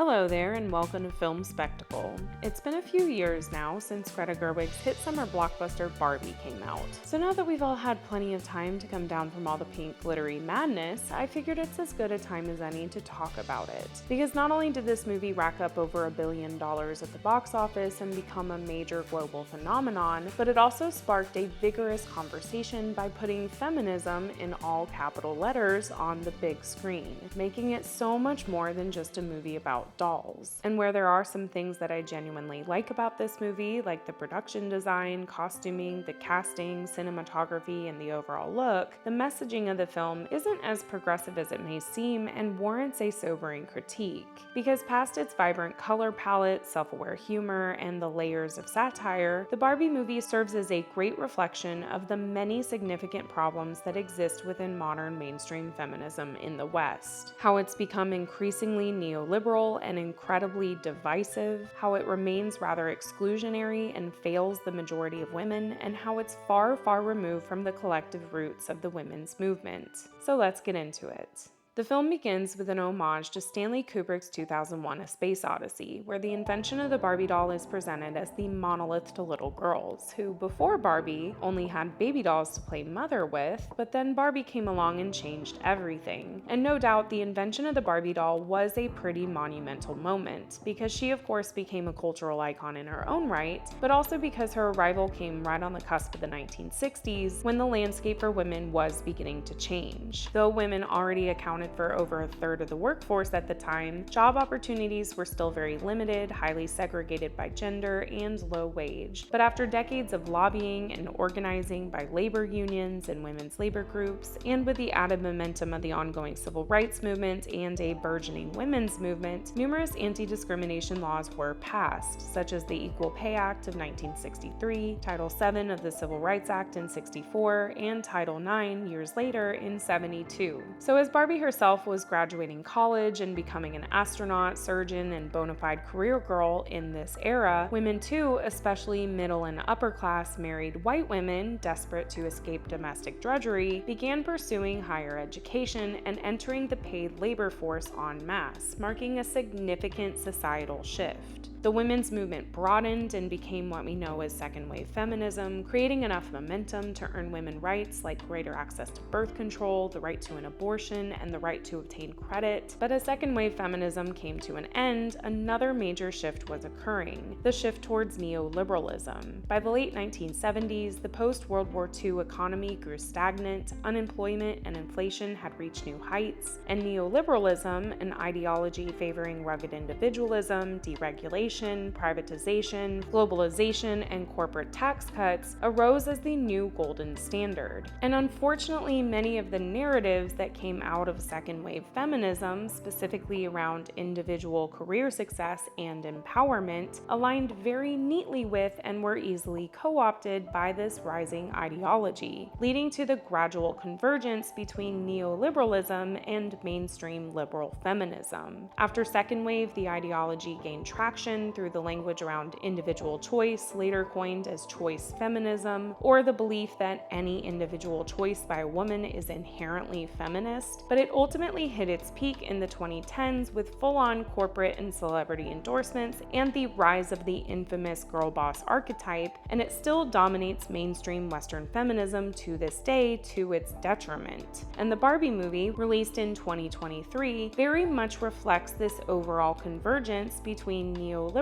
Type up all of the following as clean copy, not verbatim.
Hello there and welcome to Film Spectacle. It's been a few years now since Greta Gerwig's hit summer blockbuster Barbie came out. So now that we've all had plenty of time to come down from all the pink glittery madness, I figured it's as good a time as any to talk about it. Because not only did this movie rack up over $1 billion at the box office and become a major global phenomenon, but it also sparked a vigorous conversation by putting feminism in all capital letters on the big screen, making it so much more than just a movie about dolls. And where there are some things that I genuinely like about this movie, like the production design, costuming, the casting, cinematography, and the overall look, the messaging of the film isn't as progressive as it may seem and warrants a sobering critique. Because past its vibrant color palette, self-aware humor, and the layers of satire, the Barbie movie serves as a great reflection of the many significant problems that exist within modern mainstream feminism in the West. How it's become increasingly neoliberal and incredibly divisive, how it remains rather exclusionary and fails the majority of women, and how it's far, far removed from the collective roots of the women's movement. So let's get into it. The film begins with an homage to Stanley Kubrick's 2001: A Space Odyssey, where the invention of the Barbie doll is presented as the monolith to little girls, who before Barbie only had baby dolls to play mother with, but then Barbie came along and changed everything. And no doubt the invention of the Barbie doll was a pretty monumental moment, because she of course became a cultural icon in her own right, but also because her arrival came right on the cusp of the 1960s, when the landscape for women was beginning to change. Though women already accounted for over a third of the workforce at the time, job opportunities were still very limited, highly segregated by gender, and low wage. But after decades of lobbying and organizing by labor unions and women's labor groups, and with the added momentum of the ongoing civil rights movement and a burgeoning women's movement, numerous anti-discrimination laws were passed, such as the Equal Pay Act of 1963, Title VII of the Civil Rights Act in 64, and Title IX years later in 72. So as Barbie herself was graduating college and becoming an astronaut, surgeon, and bona fide career girl in this era, women too, especially middle and upper class married white women desperate to escape domestic drudgery, began pursuing higher education and entering the paid labor force en masse, marking a significant societal shift. The women's movement broadened and became what we know as second wave feminism, creating enough momentum to earn women rights like greater access to birth control, the right to an abortion, and the right to obtain credit. But as second wave feminism came to an end, another major shift was occurring, the shift towards neoliberalism. By the late 1970s, the post-World War II economy grew stagnant, unemployment and inflation had reached new heights, and neoliberalism, an ideology favoring rugged individualism, deregulation, privatization, globalization, and corporate tax cuts, arose as the new golden standard. And unfortunately, many of the narratives that came out of second wave feminism, specifically around individual career success and empowerment, aligned very neatly with and were easily co-opted by this rising ideology, leading to the gradual convergence between neoliberalism and mainstream liberal feminism. After second wave, the ideology gained traction through the language around individual choice, later coined as choice feminism, or the belief that any individual choice by a woman is inherently feminist, but it ultimately hit its peak in the 2010s with full-on corporate and celebrity endorsements and the rise of the infamous girl boss archetype, and it still dominates mainstream Western feminism to this day to its detriment. And the Barbie movie, released in 2023, very much reflects this overall convergence between neoliberalism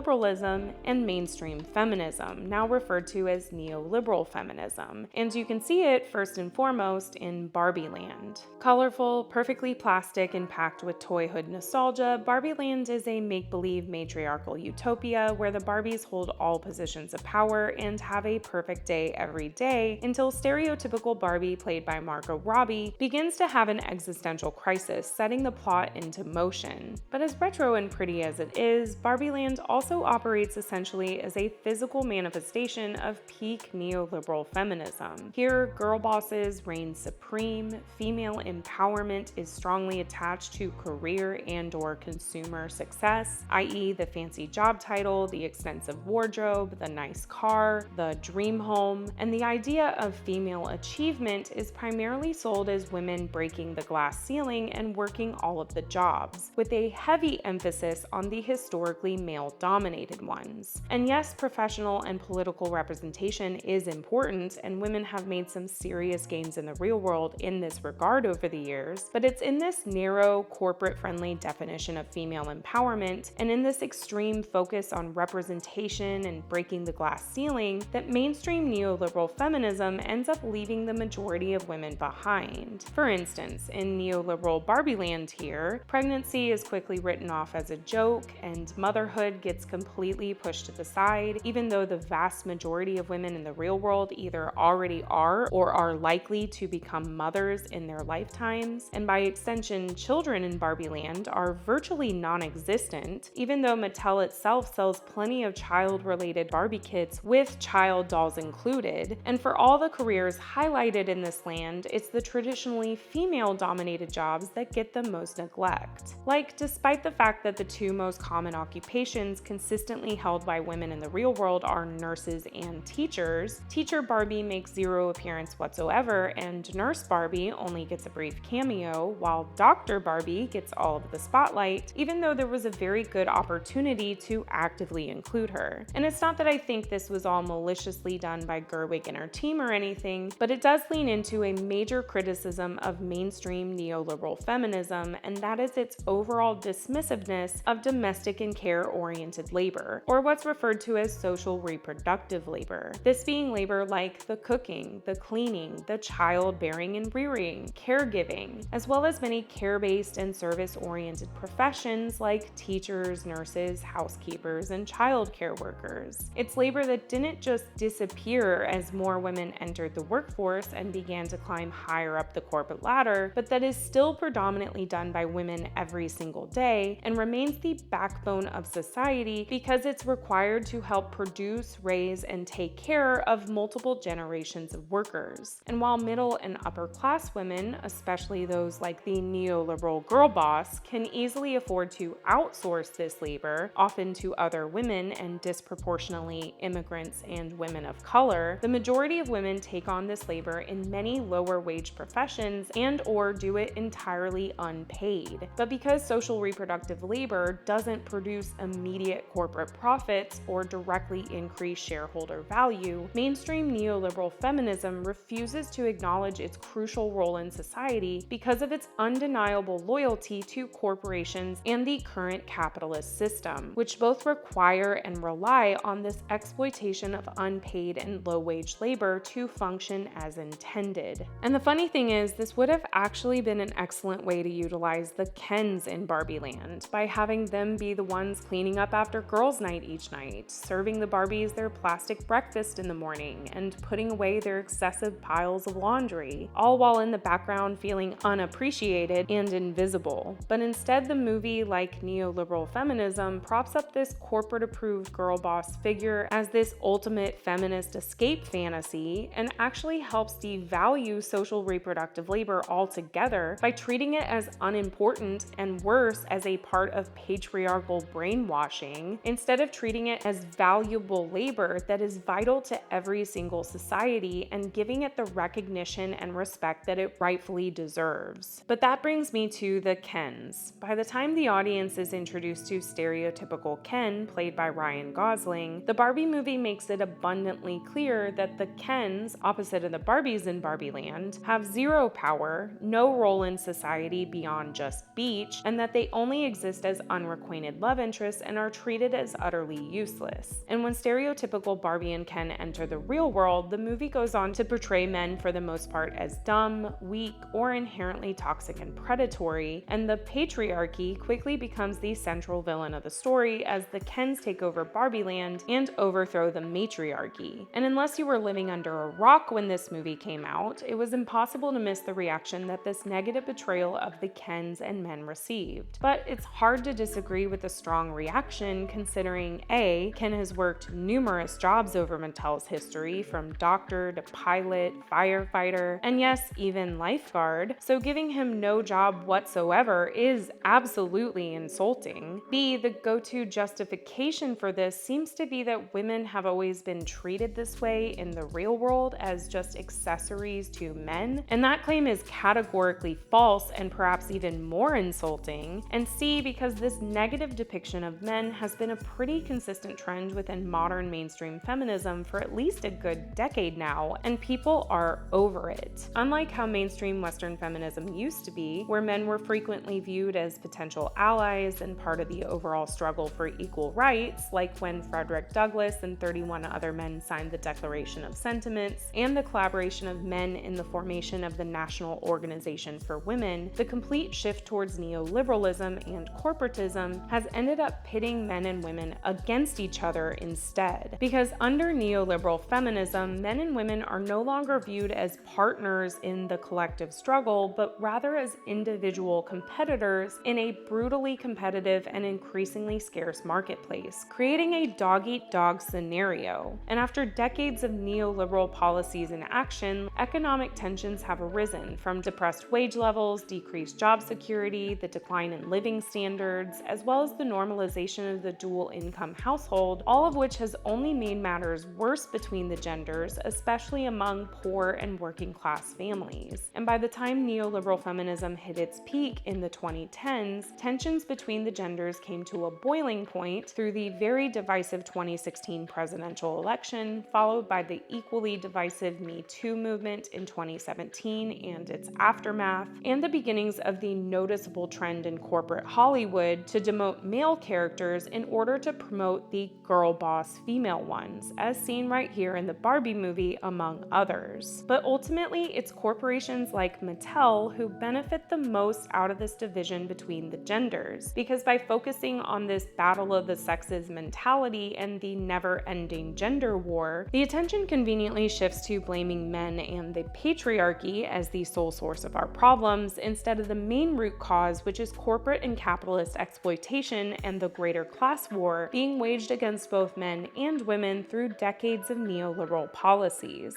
and mainstream feminism, now referred to as neoliberal feminism, and you can see it first and foremost in Barbie Land. Colorful, perfectly plastic, and packed with toyhood nostalgia, Barbie Land is a make-believe matriarchal utopia where the Barbies hold all positions of power and have a perfect day every day until stereotypical Barbie, played by Margot Robbie, begins to have an existential crisis, setting the plot into motion. But as retro and pretty as it is, Barbie Land also operates essentially as a physical manifestation of peak neoliberal feminism. Here, girl bosses reign supreme, female empowerment is strongly attached to career and/or consumer success, i.e. the fancy job title, the extensive wardrobe, the nice car, the dream home, and the idea of female achievement is primarily sold as women breaking the glass ceiling and working all of the jobs, with a heavy emphasis on the historically male-dominated ones. And yes, professional and political representation is important, and women have made some serious gains in the real world in this regard over the years, but it's in this narrow, corporate-friendly definition of female empowerment, and in this extreme focus on representation and breaking the glass ceiling, that mainstream neoliberal feminism ends up leaving the majority of women behind. For instance, in neoliberal Barbie Land here, pregnancy is quickly written off as a joke, and motherhood gets completely pushed to the side, even though the vast majority of women in the real world either already are or are likely to become mothers in their lifetimes, and by extension, children in Barbie Land are virtually non-existent, even though Mattel itself sells plenty of child-related Barbie kits with child dolls included. And for all the careers highlighted in this land, it's the traditionally female-dominated jobs that get the most neglect. Like, despite the fact that the two most common occupations consistently held by women in the real world are nurses and teachers, Teacher Barbie makes zero appearance whatsoever, and Nurse Barbie only gets a brief cameo, while Dr. Barbie gets all of the spotlight, even though there was a very good opportunity to actively include her. And it's not that I think this was all maliciously done by Gerwig and her team or anything, but it does lean into a major criticism of mainstream neoliberal feminism, and that is its overall dismissiveness of domestic and care-oriented labor, or what's referred to as social reproductive labor. This being labor like the cooking, the cleaning, the childbearing and rearing, caregiving, as well as many care-based and service-oriented professions like teachers, nurses, housekeepers, and child care workers. It's labor that didn't just disappear as more women entered the workforce and began to climb higher up the corporate ladder, but that is still predominantly done by women every single day and remains the backbone of society because it's required to help produce, raise, and take care of multiple generations of workers. And while middle and upper class women, especially those like the neoliberal girl boss, can easily afford to outsource this labor, often to other women and disproportionately immigrants and women of color, the majority of women take on this labor in many lower wage professions and/or do it entirely unpaid. But because social reproductive labor doesn't produce immediate corporate profits or directly increase shareholder value, mainstream neoliberal feminism refuses to acknowledge its crucial role in society because of its undeniable loyalty to corporations and the current capitalist system, which both require and rely on this exploitation of unpaid and low-wage labor to function as intended. And the funny thing is, this would have actually been an excellent way to utilize the Kens in Barbie Land by having them be the ones cleaning up after girls' night each night, serving the Barbies their plastic breakfast in the morning, and putting away their excessive piles of laundry, all while in the background feeling unappreciated and invisible. But instead, the movie, like neoliberal feminism, props up this corporate-approved girl boss figure as this ultimate feminist escape fantasy and actually helps devalue social reproductive labor altogether by treating it as unimportant and worse as a part of patriarchal brainwashing, instead of treating it as valuable labor that is vital to every single society and giving it the recognition and respect that it rightfully deserves. But that brings me to the Kens. By the time the audience is introduced to stereotypical Ken, played by Ryan Gosling, the Barbie movie makes it abundantly clear that the Kens, opposite of the Barbies in Barbie Land, have zero power, no role in society beyond just beach, and that they only exist as unrequited love interests and are treated as utterly useless. And when stereotypical Barbie and Ken enter the real world, the movie goes on to portray men for the most part as dumb, weak, or inherently toxic and predatory, and the patriarchy quickly becomes the central villain of the story as the Kens take over Barbie Land and overthrow the matriarchy. And unless you were living under a rock when this movie came out, it was impossible to miss the reaction that this negative portrayal of the Kens and men received. But it's hard to disagree with the strong reaction question considering A, Ken has worked numerous jobs over Mattel's history, from doctor to pilot, firefighter, and yes, even lifeguard, so giving him no job whatsoever is absolutely insulting. B, the go-to justification for this seems to be that women have always been treated this way in the real world as just accessories to men, and that claim is categorically false and perhaps even more insulting. And C, because this negative depiction of men has been a pretty consistent trend within modern mainstream feminism for at least a good decade now, and people are over it. Unlike how mainstream Western feminism used to be, where men were frequently viewed as potential allies and part of the overall struggle for equal rights, like when Frederick Douglass and 31 other men signed the Declaration of Sentiments, and the collaboration of men in the formation of the National Organization for Women, the complete shift towards neoliberalism and corporatism has ended up pitting men and women against each other instead. Because under neoliberal feminism, men and women are no longer viewed as partners in the collective struggle, but rather as individual competitors in a brutally competitive and increasingly scarce marketplace, creating a dog-eat-dog scenario. And after decades of neoliberal policies in action, economic tensions have arisen, from depressed wage levels, decreased job security, the decline in living standards, as well as the normalization of the dual-income household, all of which has only made matters worse between the genders, especially among poor and working-class families. And by the time neoliberal feminism hit its peak in the 2010s, tensions between the genders came to a boiling point through the very divisive 2016 presidential election, followed by the equally divisive Me Too movement in 2017 and its aftermath, and the beginnings of the noticeable trend in corporate Hollywood to demote male characters in order to promote the girl boss female ones, as seen right here in the Barbie movie, among others. But ultimately, it's corporations like Mattel who benefit the most out of this division between the genders, because by focusing on this battle of the sexes mentality and the never-ending gender war, the attention conveniently shifts to blaming men and the patriarchy as the sole source of our problems, instead of the main root cause, which is corporate and capitalist exploitation and the greater class war being waged against both men and women through decades of neoliberal policies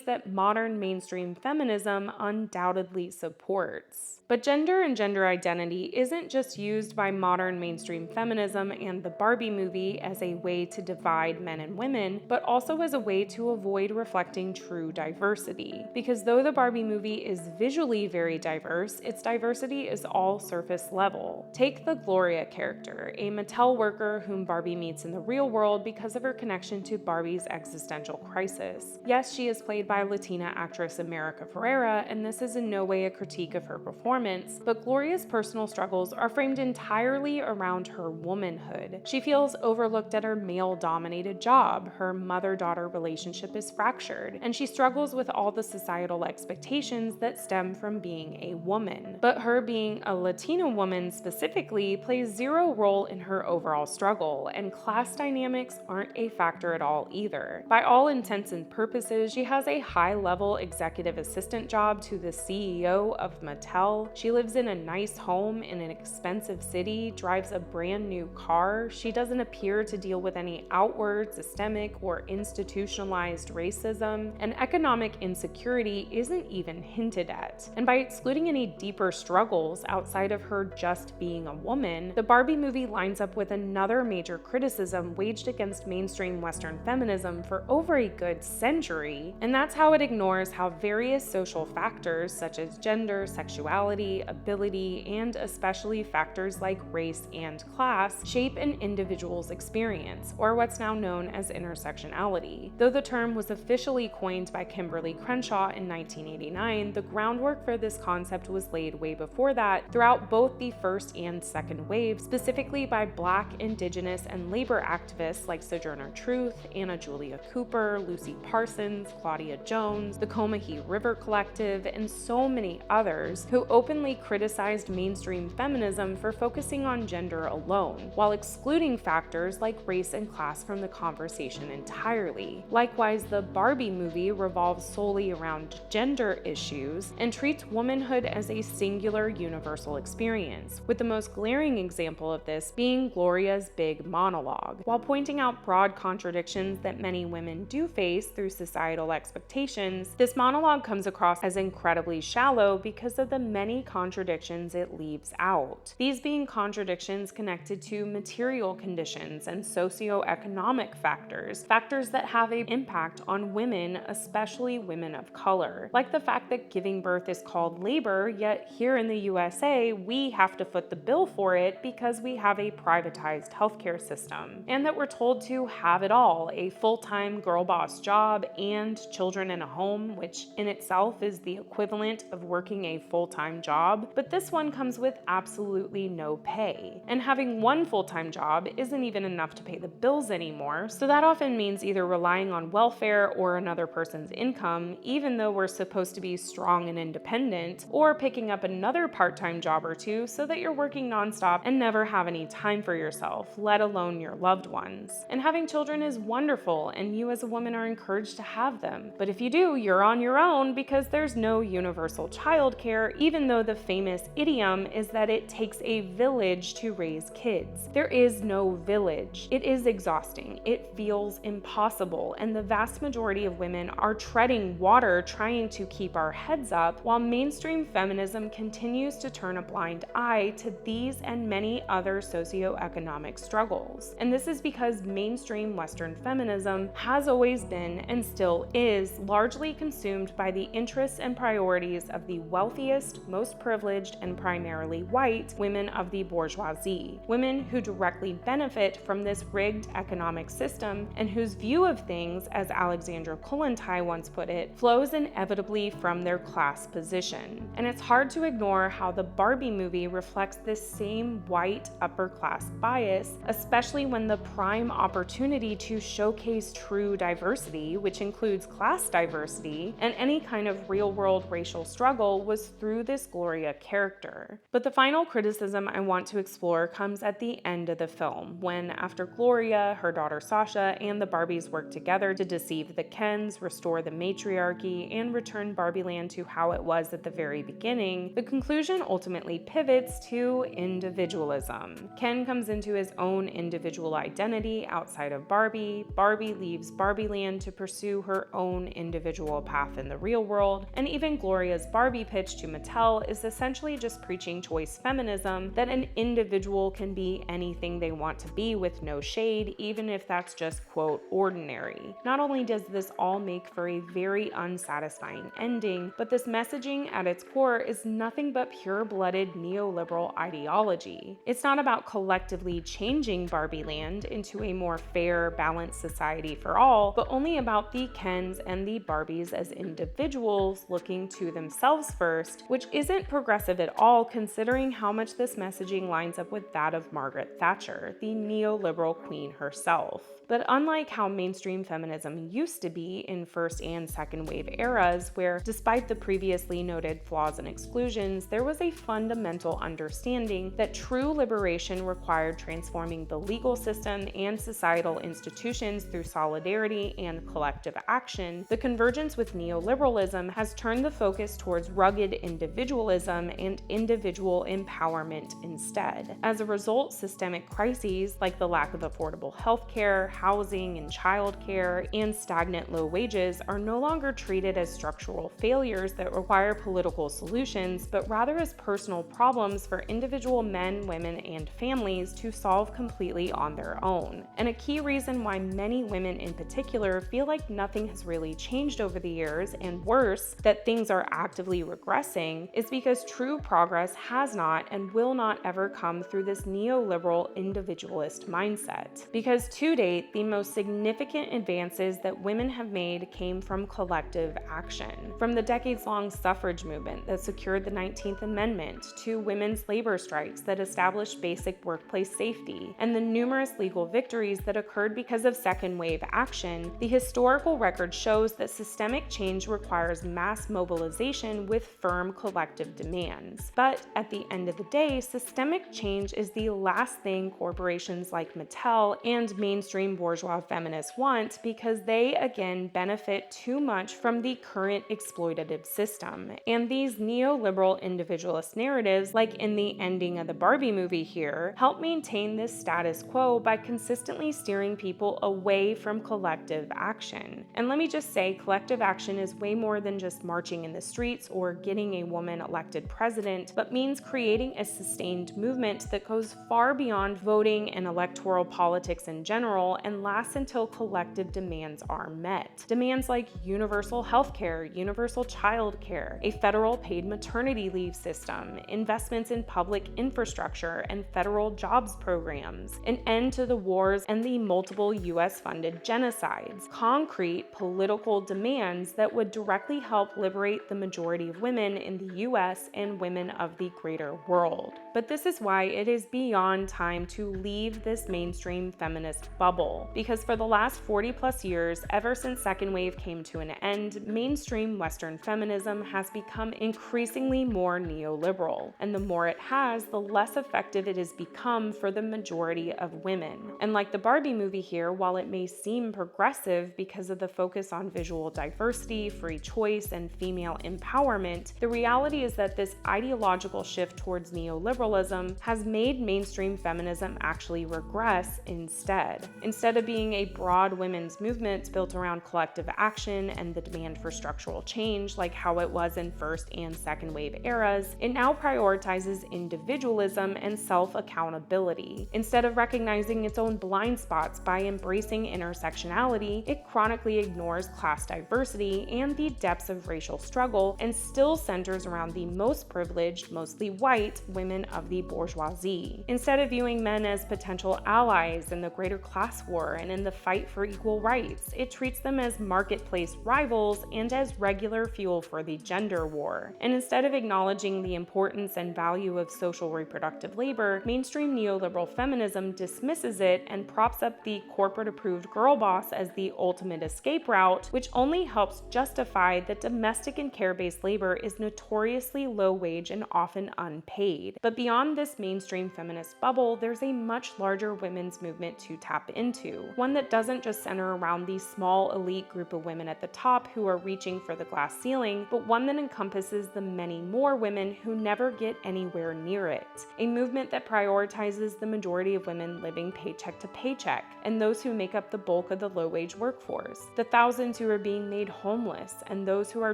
that modern mainstream feminism undoubtedly supports. But gender and gender identity isn't just used by modern mainstream feminism and the Barbie movie as a way to divide men and women, but also as a way to avoid reflecting true diversity. Because though the Barbie movie is visually very diverse, its diversity is all surface level. Take the Gloria character, a Mattel worker whom Barbie meets in the real world because of her connection to Barbie's existential crisis. Yes, she is played by Latina actress America Ferrera, and this is in no way a critique of her performance, but Gloria's personal struggles are framed entirely around her womanhood. She feels overlooked at her male-dominated job, her mother-daughter relationship is fractured, and she struggles with all the societal expectations that stem from being a woman. But her being a Latina woman specifically plays zero role in her overall struggle, and class dynamics aren't a factor at all either. By all intents and purposes, she has a high-level executive assistant job to the CEO of Mattel. She lives in a nice home in an expensive city, drives a brand new car. She doesn't appear to deal with any outward, systemic, or institutionalized racism, and economic insecurity isn't even hinted at. And by excluding any deeper struggles outside of her just being a woman, the Barbie movie lines up with another major criticism waged against mainstream Western feminism for over a good century, and that's how it ignores how various social factors such as gender, sexuality, ability, and especially factors like race and class shape an individual's experience, or what's now known as intersectionality. Though the term was officially coined by Kimberly Crenshaw in 1989, the groundwork for this concept was laid way before that throughout both the first and second waves, specifically by Black, Indigenous, and labor activists like Sojourner Truth, Anna Julia Cooper, Lucy Parsons, Claudia Jones, the Combahee River Collective, and so many others who openly criticized mainstream feminism for focusing on gender alone, while excluding factors like race and class from the conversation entirely. Likewise, the Barbie movie revolves solely around gender issues and treats womanhood as a singular universal experience, with the most glaring example of this being being Gloria's big monologue. While pointing out broad contradictions that many women do face through societal expectations, this monologue comes across as incredibly shallow because of the many contradictions it leaves out. These being contradictions connected to material conditions and socioeconomic factors that have an impact on women, especially women of color. Like the fact that giving birth is called labor, yet here in the USA, we have to foot the bill for it because we have a privatized healthcare system. And that we're told to have it all, a full-time girl boss job and children in a home, which in itself is the equivalent of working a full-time job. But this one comes with absolutely no pay. And having one full-time job isn't even enough to pay the bills anymore, so that often means either relying on welfare or another person's income, even though we're supposed to be strong and independent, or picking up another part-time job or two so that you're working nonstop and never have any time for yourself, let alone your loved ones. And having children is wonderful, and you as a woman are encouraged to have them. But if you do, you're on your own because there's no universal childcare, even though the famous idiom is that it takes a village to raise kids. There is no village. It is exhausting. It feels impossible, and the vast majority of women are treading water trying to keep our heads up, while mainstream feminism continues to turn a blind eye to these and many other socioeconomic struggles. And this is because mainstream Western feminism has always been and still is largely consumed by the interests and priorities of the wealthiest, most privileged, and primarily white women of the bourgeoisie, women who directly benefit from this rigged economic system and whose view of things, as Alexandra Kollontai once put it, flows inevitably from their class position. And it's hard to ignore how the Barbie movie reflects this same white upper class bias, especially when the prime opportunity to showcase true diversity, which includes class diversity, and any kind of real-world racial struggle was through this Gloria character. But the final criticism I want to explore comes at the end of the film, when after Gloria, her daughter Sasha, and the Barbies work together to deceive the Kens, restore the matriarchy, and return Barbie Land to how it was at the very beginning, the conclusion ultimately pivots to individualism. Ken comes into his own individual identity outside of Barbie, Barbie leaves Barbie Land to pursue her own individual path in the real world, and even Gloria's Barbie pitch to Mattel is essentially just preaching choice feminism, that an individual can be anything they want to be with no shade, even if that's just, quote, ordinary. Not only does this all make for a very unsatisfying ending, but this messaging at its core is nothing but pure-blooded neoliberal ideology. It's not about collectively changing Barbie Land into a more fair, balanced society for all, but only about the Kens and the Barbies as individuals looking to themselves first, which isn't progressive at all considering how much this messaging lines up with that of Margaret Thatcher, the neoliberal queen herself. But unlike how mainstream feminism used to be in first and second wave eras, where despite the previously noted flaws and exclusions, there was a fundamental understanding that true liberation required transforming the legal system and societal institutions through solidarity and collective action, the convergence with neoliberalism has turned the focus towards rugged individualism and individual empowerment instead. As a result, systemic crises like the lack of affordable healthcare, housing and childcare, and stagnant low wages are no longer treated as structural failures that require political solutions, but rather as personal problems for individual men, women, and families to solve completely on their own. And a key reason why many women in particular feel like nothing has really changed over the years, and worse, that things are actively regressing, is because true progress has not and will not ever come through this neoliberal individualist mindset. Because to date, the most significant advances that women have made came from collective action. From the decades-long suffrage movement that secured the 19th Amendment, to women's labor strikes that established basic workplace safety, and the numerous legal victories that occurred because of second-wave action, the historical record shows that systemic change requires mass mobilization with firm collective demands. But at the end of the day, systemic change is the last thing corporations like Mattel and mainstream bourgeois feminists want, because they again benefit too much from the current exploitative system. And these neoliberal individualist narratives, like in the ending of the Barbie movie here, help help maintain this status quo by consistently steering people away from collective action. And let me just say, collective action is way more than just marching in the streets or getting a woman elected president, but means creating a sustained movement that goes far beyond voting and electoral politics in general and lasts until collective demands are met. Demands like universal healthcare, universal childcare, a federal paid maternity leave system, investments in public infrastructure and federal jobs programs, an end to the wars and the multiple US-funded genocides, concrete political demands that would directly help liberate the majority of women in the US and women of the greater world. But this is why it is beyond time to leave this mainstream feminist bubble, because for the last 40 plus years, ever since second wave came to an end, mainstream Western feminism has become increasingly more neoliberal, and the more it has, the less effective it has become for the majority of women. And like the Barbie movie here, while it may seem progressive because of the focus on visual diversity, free choice, and female empowerment, the reality is that this ideological shift towards neoliberalism has made mainstream feminism actually regress instead. Instead of being a broad women's movement built around collective action and the demand for structural change like how it was in first and second wave eras, it now prioritizes individualism and self-accountability. Instead of recognizing its own blind spots by embracing intersectionality, it chronically ignores class diversity and the depths of racial struggle and still centers around the most privileged, mostly white, women of the bourgeoisie. Instead of viewing men as potential allies in the greater class war and in the fight for equal rights, it treats them as marketplace rivals and as regular fuel for the gender war. And instead of acknowledging the importance and value of social reproductive labor, mainstream neoliberal feminism dismisses it and props up the corporate-approved girl boss as the ultimate escape route, which only helps justify that domestic and care-based labor is notoriously low-wage and often unpaid. But beyond this mainstream feminist bubble, there's a much larger women's movement to tap into, one that doesn't just center around the small elite group of women at the top who are reaching for the glass ceiling, but one that encompasses the many more women who never get anywhere near it. A movement that prioritizes the majority of women living paycheck to paycheck, and those who make up the bulk of the low-wage workforce, the thousands who are being made homeless, and those who are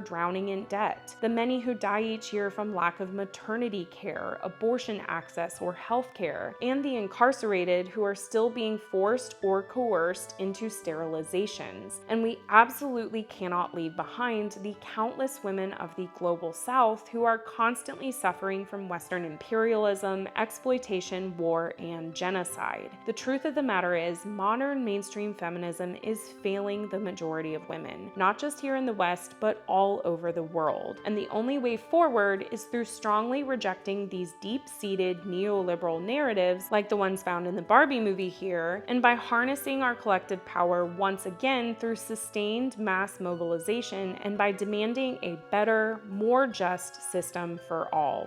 drowning in debt, the many who die each year from lack of maternity care, abortion access, or health care, and the incarcerated who are still being forced or coerced into sterilizations. And we absolutely cannot leave behind the countless women of the global South who are constantly suffering from Western imperialism, exploitation, war, and genocide. The truth of the matter is, modern mainstream feminism is failing the majority of women, not just here in the West, but all over the world. And the only way forward is through strongly rejecting these deep-seated neoliberal narratives, like the ones found in the Barbie movie here, and by harnessing our collective power once again through sustained mass mobilization and by demanding a better, more just system for all.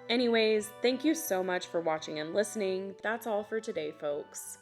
Anyways, thank you so much for watching and listening. That's all for today, folks.